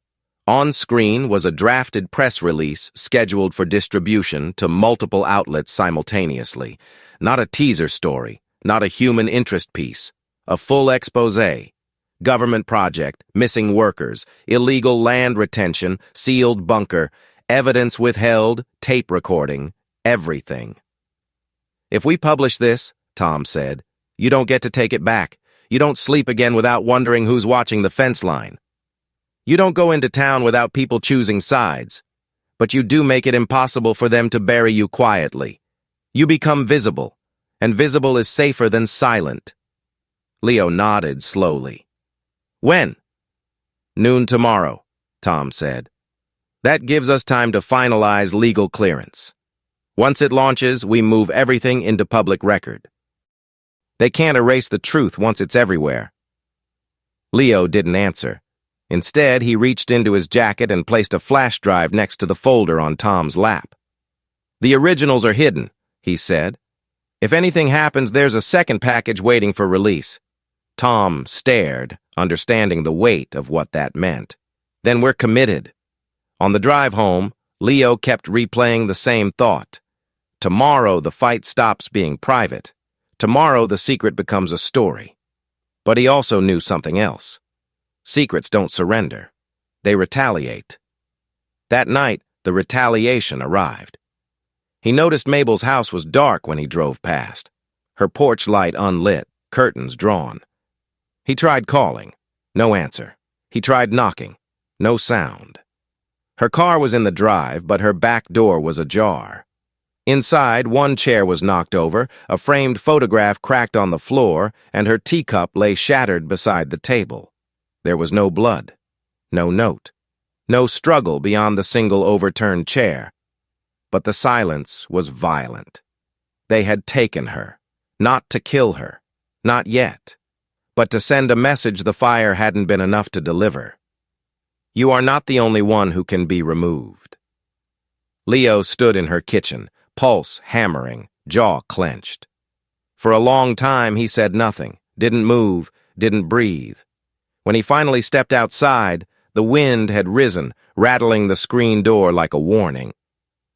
On screen was a drafted press release scheduled for distribution to multiple outlets simultaneously. Not a teaser story, not a human interest piece. A full exposé. Government project, missing workers, illegal land retention, sealed bunker, evidence withheld, tape recording, everything. "If we publish this," Tom said, "you don't get to take it back. You don't sleep again without wondering who's watching the fence line. You don't go into town without people choosing sides. But you do make it impossible for them to bury you quietly. You become visible, and visible is safer than silent." Leo nodded slowly. "When?" "Noon tomorrow," Tom said. "That gives us time to finalize legal clearance. Once it launches, we move everything into public record. They can't erase the truth once it's everywhere." Leo didn't answer. Instead, he reached into his jacket and placed a flash drive next to the folder on Tom's lap. "The originals are hidden," he said. "If anything happens, there's a second package waiting for release." Tom stared, understanding the weight of what that meant. "Then we're committed." On the drive home, Leo kept replaying the same thought. Tomorrow the fight stops being private. Tomorrow the secret becomes a story. But he also knew something else. Secrets don't surrender. They retaliate. That night, the retaliation arrived. He noticed Mabel's house was dark when he drove past. Her porch light unlit, curtains drawn. He tried calling. No answer. He tried knocking. No sound. Her car was in the drive, but her back door was ajar. Inside, one chair was knocked over, a framed photograph cracked on the floor, and her teacup lay shattered beside the table. There was no blood, no note, no struggle beyond the single overturned chair. But the silence was violent. They had taken her, not to kill her, not yet, but to send a message the fire hadn't been enough to deliver. You are not the only one who can be removed. Leo stood in her kitchen, pulse hammering, jaw clenched. For a long time he said nothing, didn't move, didn't breathe. When he finally stepped outside, the wind had risen, rattling the screen door like a warning.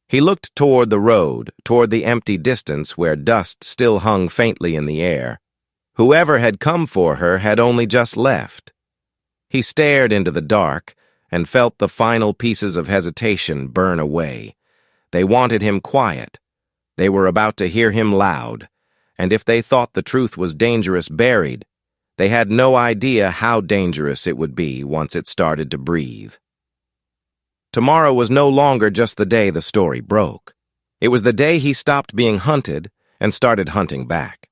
He looked toward the road, toward the empty distance where dust still hung faintly in the air. Whoever had come for her had only just left. He stared into the dark, and felt the final pieces of hesitation burn away. They wanted him quiet. They were about to hear him loud, and if they thought the truth was dangerous buried, they had no idea how dangerous it would be once it started to breathe. Tomorrow was no longer just the day the story broke. It was the day he stopped being hunted and started hunting back.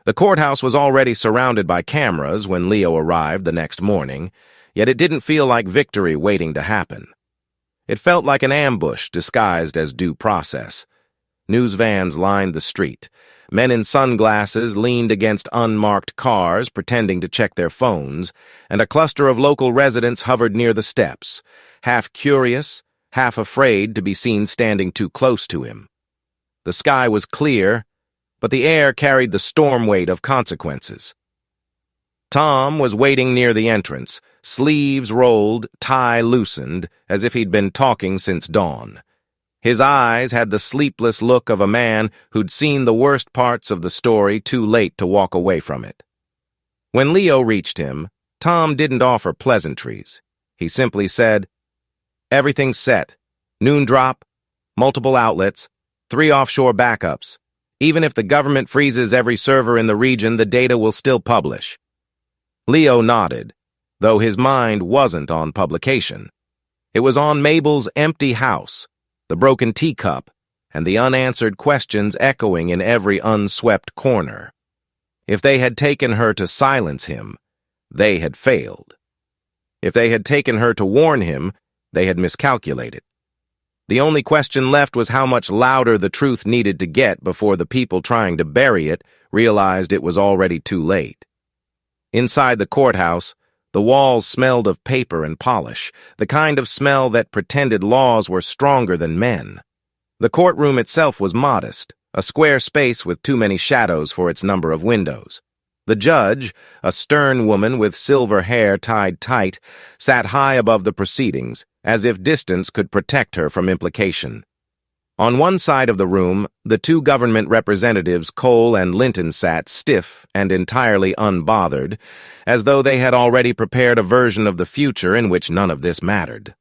The courthouse was already surrounded by cameras when Leo arrived the next morning, yet it didn't feel like victory waiting to happen. It felt like an ambush disguised as due process. News vans lined the street. Men in sunglasses leaned against unmarked cars, pretending to check their phones, and a cluster of local residents hovered near the steps, half curious, half afraid to be seen standing too close to him. The sky was clear, but the air carried the storm weight of consequences. Tom was waiting near the entrance, sleeves rolled, tie loosened, as if he'd been talking since dawn. His eyes had the sleepless look of a man who'd seen the worst parts of the story too late to walk away from it. When Leo reached him, Tom didn't offer pleasantries. He simply said, "Everything's set. Noon drop, multiple outlets, 3 offshore backups. Even if the government freezes every server in the region, the data will still publish." Leo nodded, though his mind wasn't on publication. It was on Mabel's empty house, the broken teacup, and the unanswered questions echoing in every unswept corner. If they had taken her to silence him, they had failed. If they had taken her to warn him, they had miscalculated. The only question left was how much louder the truth needed to get before the people trying to bury it realized it was already too late. Inside the courthouse, the walls smelled of paper and polish, the kind of smell that pretended laws were stronger than men. The courtroom itself was modest, a square space with too many shadows for its number of windows. The judge, a stern woman with silver hair tied tight, sat high above the proceedings, as if distance could protect her from implication. On one side of the room, the 2 government representatives, Cole and Linton, sat stiff and entirely unbothered, as though they had already prepared a version of the future in which none of this mattered.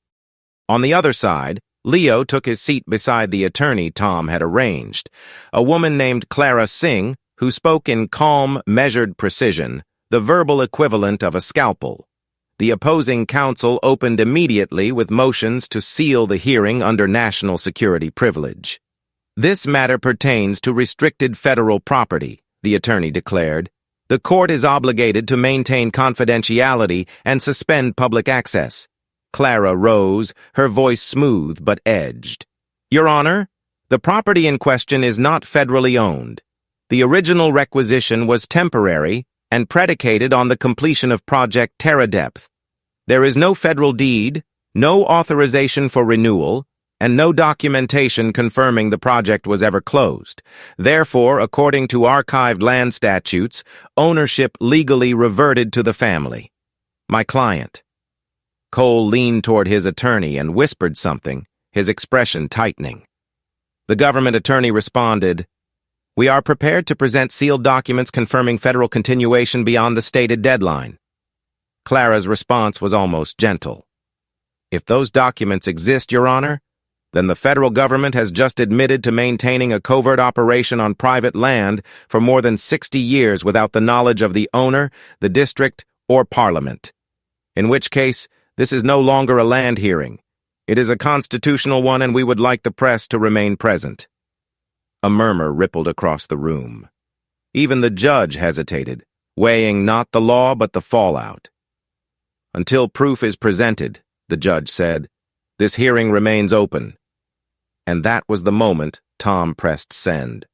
On the other side, Leo took his seat beside the attorney Tom had arranged, a woman named Clara Singh, who spoke in calm, measured precision, the verbal equivalent of a scalpel. The opposing counsel opened immediately with motions to seal the hearing under national security privilege. "This matter pertains to restricted federal property," the attorney declared. "The court is obligated to maintain confidentiality and suspend public access." Clara rose, her voice smooth but edged. "Your Honor, the property in question is not federally owned. The original requisition was temporary and predicated on the completion of Project Terra Depth. There is no federal deed, no authorization for renewal, and no documentation confirming the project was ever closed. Therefore, according to archived land statutes, ownership legally reverted to the family. My client." Cole leaned toward his attorney and whispered something, his expression tightening. The government attorney responded, "We are prepared to present sealed documents confirming federal continuation beyond the stated deadline." Clara's response was almost gentle. "If those documents exist, Your Honor, then the federal government has just admitted to maintaining a covert operation on private land for more than 60 years without the knowledge of the owner, the district, or Parliament. In which case, this is no longer a land hearing. It is a constitutional one, and we would like the press to remain present." A murmur rippled across the room. Even the judge hesitated, weighing not the law but the fallout. "Until proof is presented," the judge said, "this hearing remains open." And that was the moment Tom pressed send.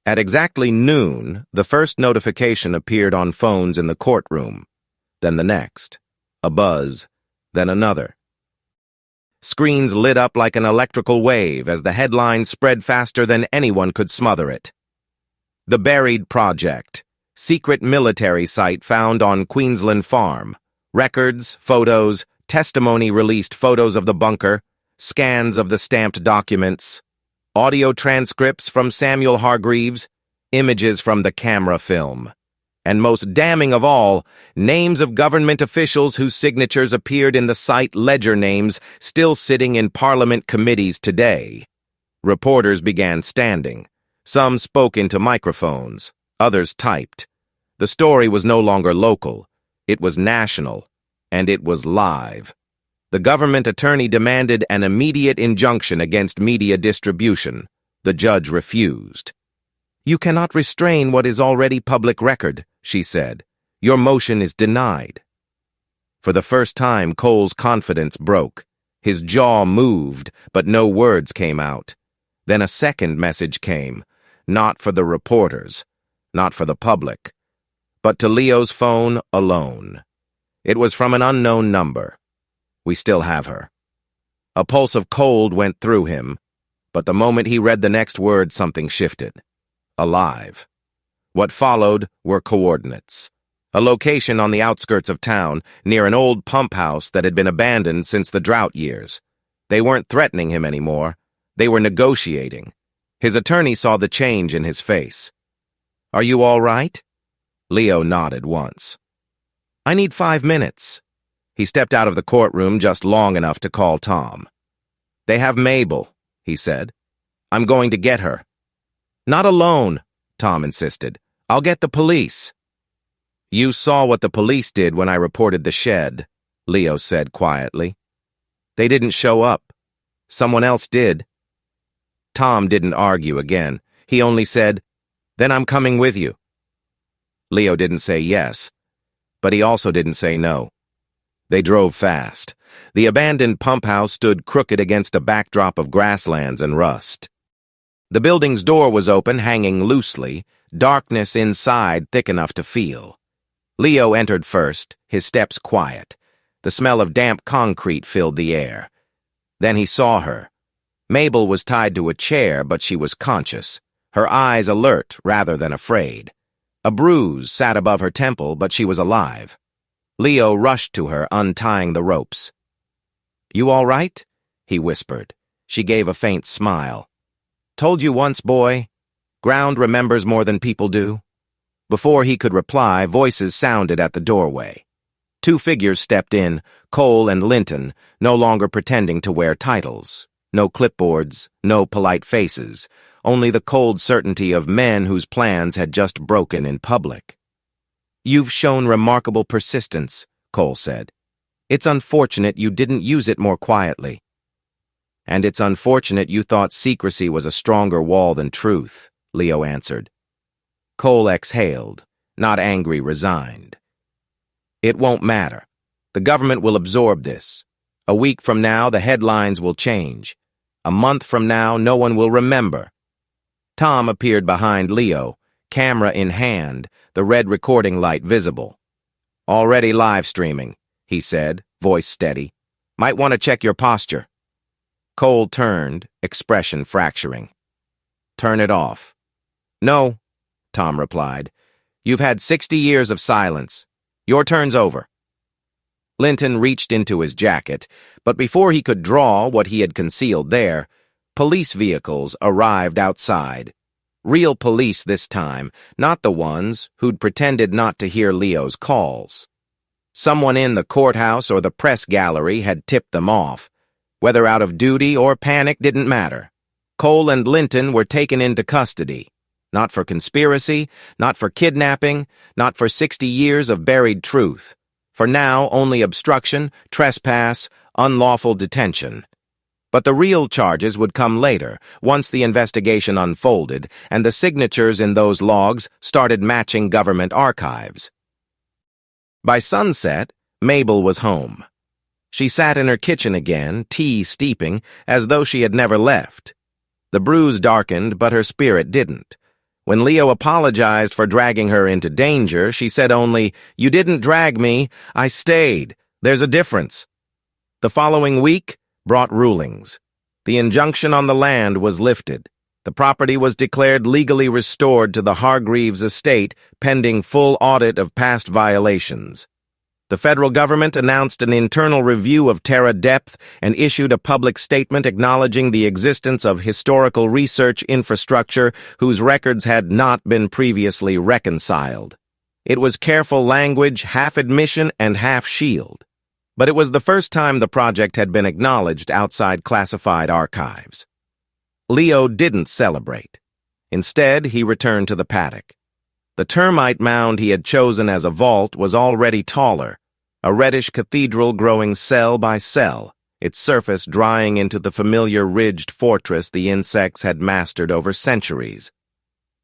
At exactly noon, the first notification appeared on phones in the courtroom, then the next, a buzz, then another. Screens lit up like an electrical wave as the headlines spread faster than anyone could smother it. The Buried Project, secret military site found on Queensland Farm. Records, photos, testimony released photos of the bunker, scans of the stamped documents, audio transcripts from Samuel Hargreaves, images from the camera film. And most damning of all, names of government officials whose signatures appeared in the site ledger names still sitting in Parliament committees today. Reporters began standing. Some spoke into microphones. Others typed. The story was no longer local. It was national. And it was live. The government attorney demanded an immediate injunction against media distribution. The judge refused. "You cannot restrain what is already public record," she said. "Your motion is denied." For the first time, Cole's confidence broke. His jaw moved, but no words came out. Then a second message came, not for the reporters, not for the public, but to Leo's phone alone. It was from an unknown number. "We still have her." A pulse of cold went through him, but the moment he read the next word, something shifted. Alive. What followed were coordinates. A location on the outskirts of town, near an old pump house that had been abandoned since the drought years. They weren't threatening him anymore. They were negotiating. His attorney saw the change in his face. "Are you all right?" Leo nodded once. "I need 5 minutes." He stepped out of the courtroom just long enough to call Tom. "They have Mabel," he said. "I'm going to get her." "Not alone," Tom insisted. "I'll get the police." "You saw what the police did when I reported the shed," Leo said quietly. "They didn't show up. Someone else did." Tom didn't argue again. He only said, "Then I'm coming with you." Leo didn't say yes, but he also didn't say no. They drove fast. The abandoned pump house stood crooked against a backdrop of grasslands and rust. The building's door was open, hanging loosely, darkness inside thick enough to feel. Leo entered first, his steps quiet. The smell of damp concrete filled the air. Then he saw her. Mabel was tied to a chair, but she was conscious, her eyes alert rather than afraid. A bruise sat above her temple, but she was alive. Leo rushed to her, untying the ropes. "You all right?" he whispered. She gave a faint smile. "Told you once, boy. Ground remembers more than people do." Before he could reply, voices sounded at the doorway. 2 figures stepped in, Cole and Linton, no longer pretending to wear titles. No clipboards, no polite faces, only the cold certainty of men whose plans had just broken in public. "You've shown remarkable persistence," Cole said. "It's unfortunate you didn't use it more quietly." "And it's unfortunate you thought secrecy was a stronger wall than truth," Leo answered. Cole exhaled, not angry, resigned. "It won't matter. The government will absorb this. A week from now, the headlines will change. A month from now, no one will remember." Tom appeared behind Leo, camera in hand, the red recording light visible. "Already live streaming," he said, voice steady. "Might want to check your posture." Cole turned, expression fracturing. "Turn it off." "No," Tom replied. "You've had 60 years of silence. Your turn's over." Linton reached into his jacket, but before he could draw what he had concealed there, police vehicles arrived outside. Real police this time, not the ones who'd pretended not to hear Leo's calls. Someone in the courthouse or the press gallery had tipped them off. Whether out of duty or panic didn't matter. Cole and Linton were taken into custody. Not for conspiracy, not for kidnapping, not for 60 years of buried truth. For now, only obstruction, trespass, unlawful detention. But the real charges would come later, once the investigation unfolded and the signatures in those logs started matching government archives. By sunset, Mabel was home. She sat in her kitchen again, tea steeping, as though she had never left. The bruise darkened, but her spirit didn't. When Leo apologized for dragging her into danger, she said only, "You didn't drag me, I stayed. There's a difference." The following week brought rulings. The injunction on the land was lifted. The property was declared legally restored to the Hargreaves estate, pending full audit of past violations. The federal government announced an internal review of Terra depth and issued a public statement acknowledging the existence of historical research infrastructure whose records had not been previously reconciled. It was careful language, half admission and half shield. But it was the first time the project had been acknowledged outside classified archives. Leo didn't celebrate. Instead, he returned to the paddock. The termite mound he had chosen as a vault was already taller, a reddish cathedral growing cell by cell, its surface drying into the familiar ridged fortress the insects had mastered over centuries.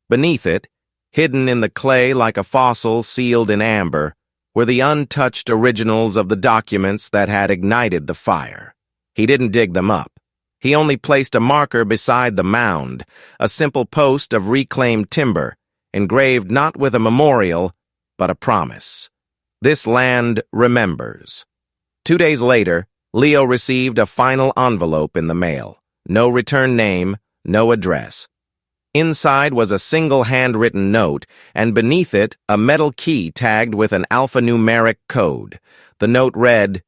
Beneath it, hidden in the clay like a fossil sealed in amber, were the untouched originals of the documents that had ignited the fire. He didn't dig them up. He only placed a marker beside the mound, a simple post of reclaimed timber, engraved not with a memorial, but a promise. This land remembers. 2 days later, Leo received a final envelope in the mail. No return name, no address. Inside was a single handwritten note, and beneath it, a metal key tagged with an alphanumeric code. The note read,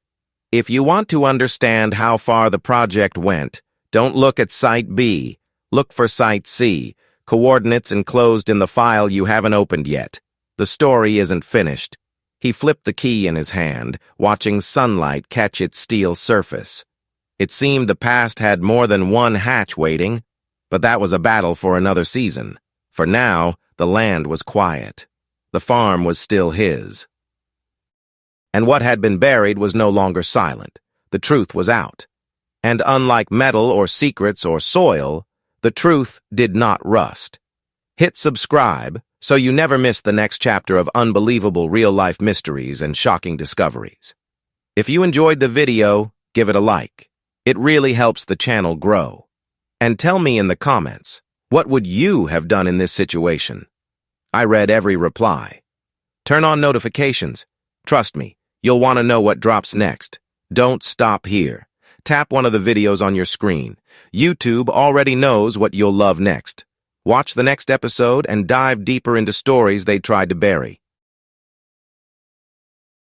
"If you want to understand how far the project went, don't look at Site B. Look for Site C. Coordinates enclosed in the file you haven't opened yet. The story isn't finished." He flipped the key in his hand, watching sunlight catch its steel surface. It seemed the past had more than one hatch waiting, but that was a battle for another season. For now, the land was quiet. The farm was still his. And what had been buried was no longer silent. The truth was out. And unlike metal or secrets or soil, the truth did not rust. Hit subscribe so you never miss the next chapter of unbelievable real-life mysteries and shocking discoveries. If you enjoyed the video, give it a like. It really helps the channel grow. And tell me in the comments, what would you have done in this situation? I read every reply. Turn on notifications. Trust me, you'll want to know what drops next. Don't stop here. Tap one of the videos on your screen. YouTube already knows what you'll love next. Watch the next episode and dive deeper into stories they tried to bury.